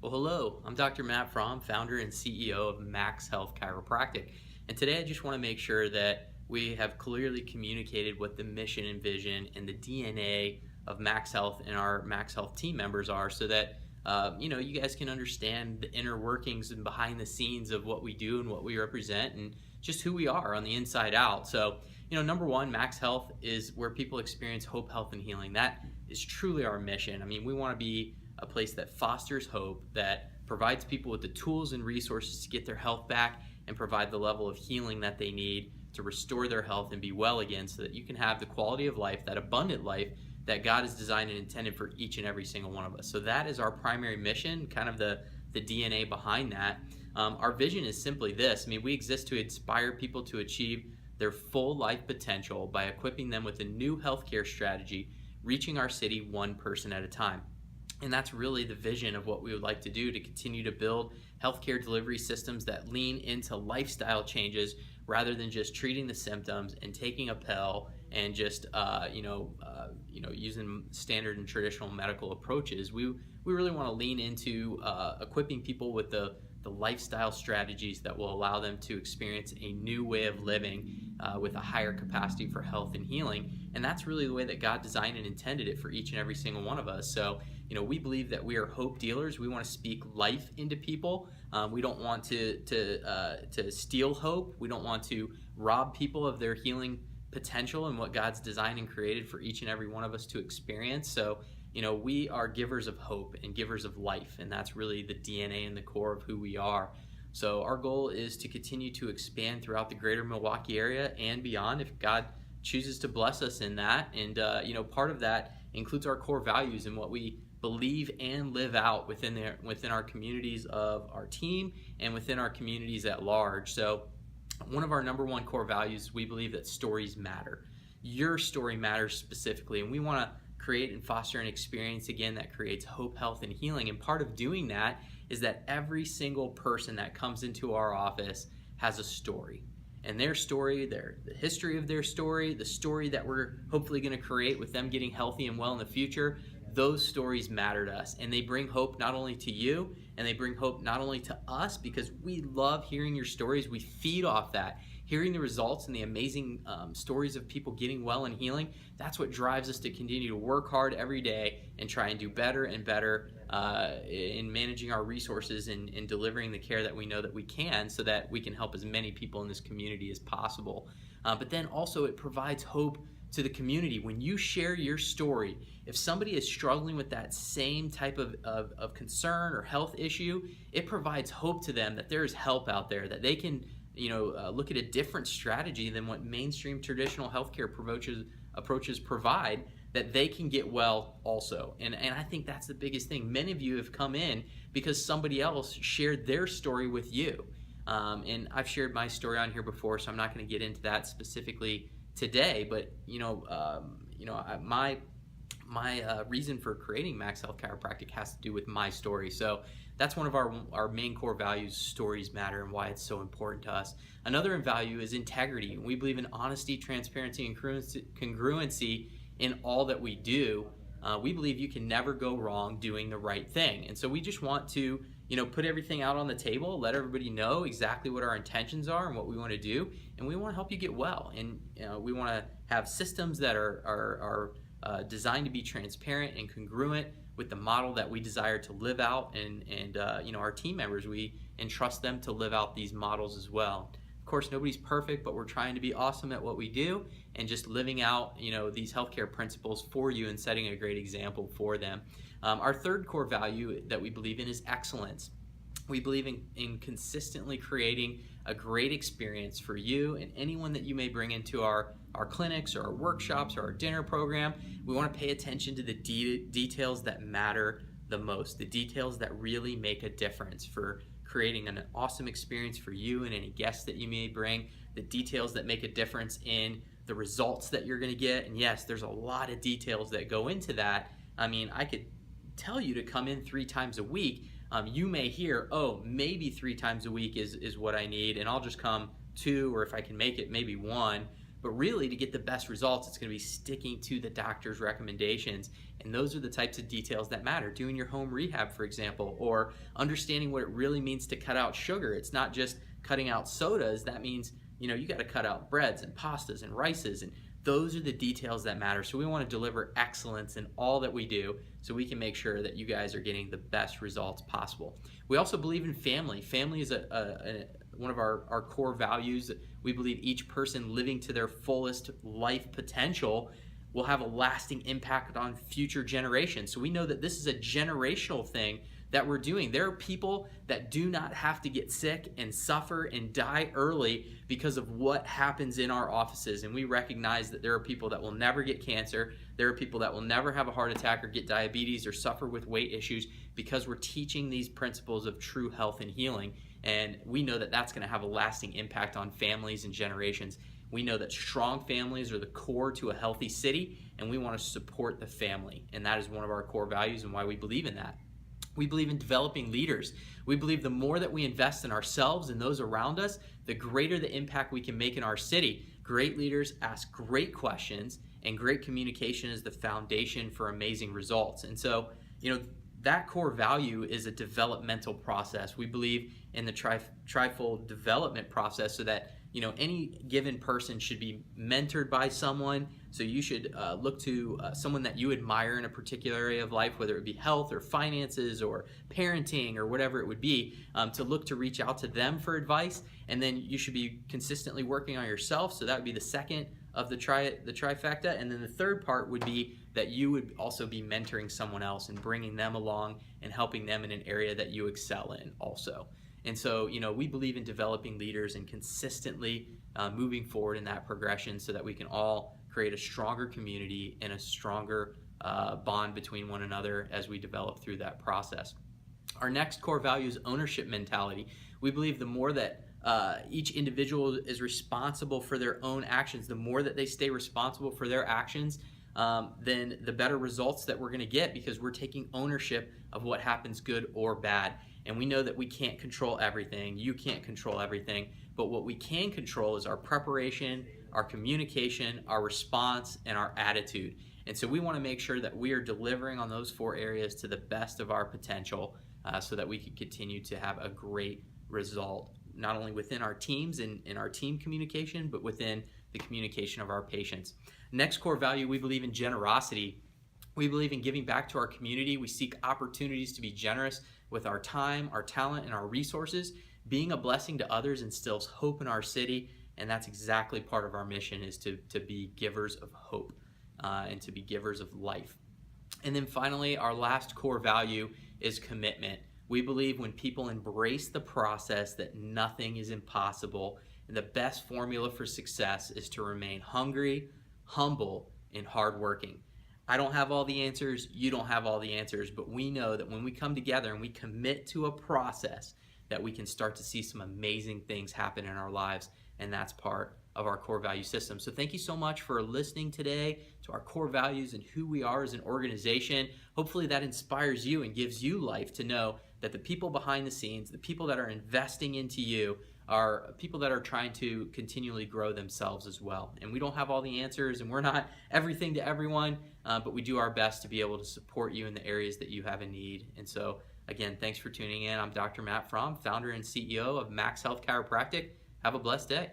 Well, hello, I'm Dr. Matt Frahm, founder and CEO of Max Health Chiropractic. And today I just want to make sure that we have clearly communicated what the mission and vision and the DNA of Max Health and our Max Health team members are so that you guys can understand the inner workings and behind the scenes of what we do and what we represent and just who we are on the inside out. So, number one, Max Health is where people experience hope, health, and healing. That is truly our mission. I mean, we want to be a place that fosters hope, that provides people with the tools and resources to get their health back and provide the level of healing that they need to restore their health and be well again so that you can have the quality of life, that abundant life that God has designed and intended for each and every single one of us. So that is our primary mission, kind of the DNA behind that. Our vision is simply this. I mean, we exist to inspire people to achieve their full life potential by equipping them with a new healthcare strategy, reaching our city one person at a time. And that's really the vision of what we would like to do, to continue to build healthcare delivery systems that lean into lifestyle changes rather than just treating the symptoms and taking a pill and just using standard and traditional medical approaches. We really want to lean into equipping people with the lifestyle strategies that will allow them to experience a new way of living with a higher capacity for health and healing. And that's really the way that God designed and intended it for each and every single one of us. So, we believe that we are hope dealers. We want to speak life into people. We don't want to steal hope. We don't want to rob people of their healing potential and what God's designed and created for each and every one of us to experience. So, we are givers of hope and givers of life, and that's really the DNA and the core of who we are. So our goal is to continue to expand throughout the greater Milwaukee area and beyond if God chooses to bless us in that. And, part of that includes our core values and what we believe and live out within our communities of our team and within our communities at large. So one of our number one core values, we believe that stories matter. Your story matters specifically, and we want to create and foster an experience, again, that creates hope, health, and healing. And part of doing that is that every single person that comes into our office has a story. And their story, the history of their story, the story that we're hopefully going to create with them getting healthy and well in the future, those stories matter to us. And they bring hope not only to you, and they bring hope not only to us, because we love hearing your stories. We feed off that. Hearing the results and the amazing stories of people getting well and healing, that's what drives us to continue to work hard every day and try and do better and better in managing our resources and delivering the care that we know that we can, so that we can help as many people in this community as possible. But then also it provides hope to the community. When you share your story, if somebody is struggling with that same type of concern or health issue, it provides hope to them that there is help out there, that they can look at a different strategy than what mainstream traditional healthcare approaches provide, that they can get well also. And I think that's the biggest thing. Many of you have come in because somebody else shared their story with you. And I've shared my story on here before, so I'm not going to get into that specifically today. But my reason for creating Max Health Chiropractic has to do with my story. So that's one of our main core values. Stories matter, and why it's so important to us. Another value is integrity. We believe in honesty, transparency, and congruency in all that we do. We believe you can never go wrong doing the right thing. And so we just want to put everything out on the table, let everybody know exactly what our intentions are and what we want to do, and we want to help you get well. And we want to have systems that are designed to be transparent and congruent with the model that we desire to live out, and our team members, we entrust them to live out these models as well. Of course, nobody's perfect, but we're trying to be awesome at what we do and just living out these healthcare principles for you and setting a great example for them. Our third core value that we believe in is excellence. We believe in consistently creating a great experience for you and anyone that you may bring into our clinics or our workshops or our dinner program. We want to pay attention to the details that matter the most, the details that really make a difference for creating an awesome experience for you and any guests that you may bring, the details that make a difference in the results that you're going to get. And yes, there's a lot of details that go into that. I mean, I could tell you to come in 3 times a week. You may hear, oh, maybe 3 times a week is what I need, and I'll just come 2, or if I can make it, maybe 1. But really, to get the best results, it's going to be sticking to the doctor's recommendations. And those are the types of details that matter. Doing your home rehab, for example, or understanding what it really means to cut out sugar. It's not just cutting out sodas. That means, you got to cut out breads and pastas and rices, and those are the details that matter. So we want to deliver excellence in all that we do so we can make sure that you guys are getting the best results possible. We also believe in family. Family is one of our core values. We believe each person living to their fullest life potential will have a lasting impact on future generations. So we know that this is a generational thing that we're doing. There are people that do not have to get sick and suffer and die early because of what happens in our offices. And we recognize that there are people that will never get cancer. There are people that will never have a heart attack or get diabetes or suffer with weight issues because we're teaching these principles of true health and healing. And we know that that's going to have a lasting impact on families and generations. We know that strong families are the core to a healthy city, and we want to support the family. And that is one of our core values and why we believe in that. We believe in developing leaders. We believe the more that we invest in ourselves and those around us, the greater the impact we can make in our city. Great leaders ask great questions, and great communication is the foundation for amazing results. And so, that core value is a developmental process. We believe in the trifold development process so that any given person should be mentored by someone. So you should look to someone that you admire in a particular area of life, whether it be health or finances or parenting or whatever it would be, to look to reach out to them for advice. And then you should be consistently working on yourself. So that would be the second of the trifecta. And then the third part would be that you would also be mentoring someone else and bringing them along and helping them in an area that you excel in also. And so, we believe in developing leaders and consistently moving forward in that progression so that we can all create a stronger community and a stronger bond between one another as we develop through that process. Our next core value is ownership mentality. We believe the more that each individual is responsible for their own actions, the more that they stay responsible for their actions, then the better results that we're going to get, because we're taking ownership of what happens, good or bad. And we know that we can't control everything. You can't control everything. But what we can control is our preparation, our communication, our response, and our attitude. And so we want to make sure that we are delivering on those 4 areas to the best of our potential so that we can continue to have a great result, not only within our teams and in our team communication, but within the communication of our patients. Next core value, we believe in generosity. We believe in giving back to our community. We seek opportunities to be generous with our time, our talent, and our resources. Being a blessing to others instills hope in our city, and that's exactly part of our mission, is to be givers of hope and to be givers of life. And then finally, our last core value is commitment. We believe when people embrace the process that nothing is impossible, and the best formula for success is to remain hungry, humble, and hardworking. I don't have all the answers, you don't have all the answers, but we know that when we come together and we commit to a process, that we can start to see some amazing things happen in our lives, and that's part of our core value system. So thank you so much for listening today to our core values and who we are as an organization. Hopefully that inspires you and gives you life to know that the people behind the scenes, the people that are investing into you, are people that are trying to continually grow themselves as well. And we don't have all the answers, and we're not everything to everyone, but we do our best to be able to support you in the areas that you have a need. And so, again, thanks for tuning in. I'm Dr. Matt Frahm, founder and CEO of Max Health Chiropractic. Have a blessed day.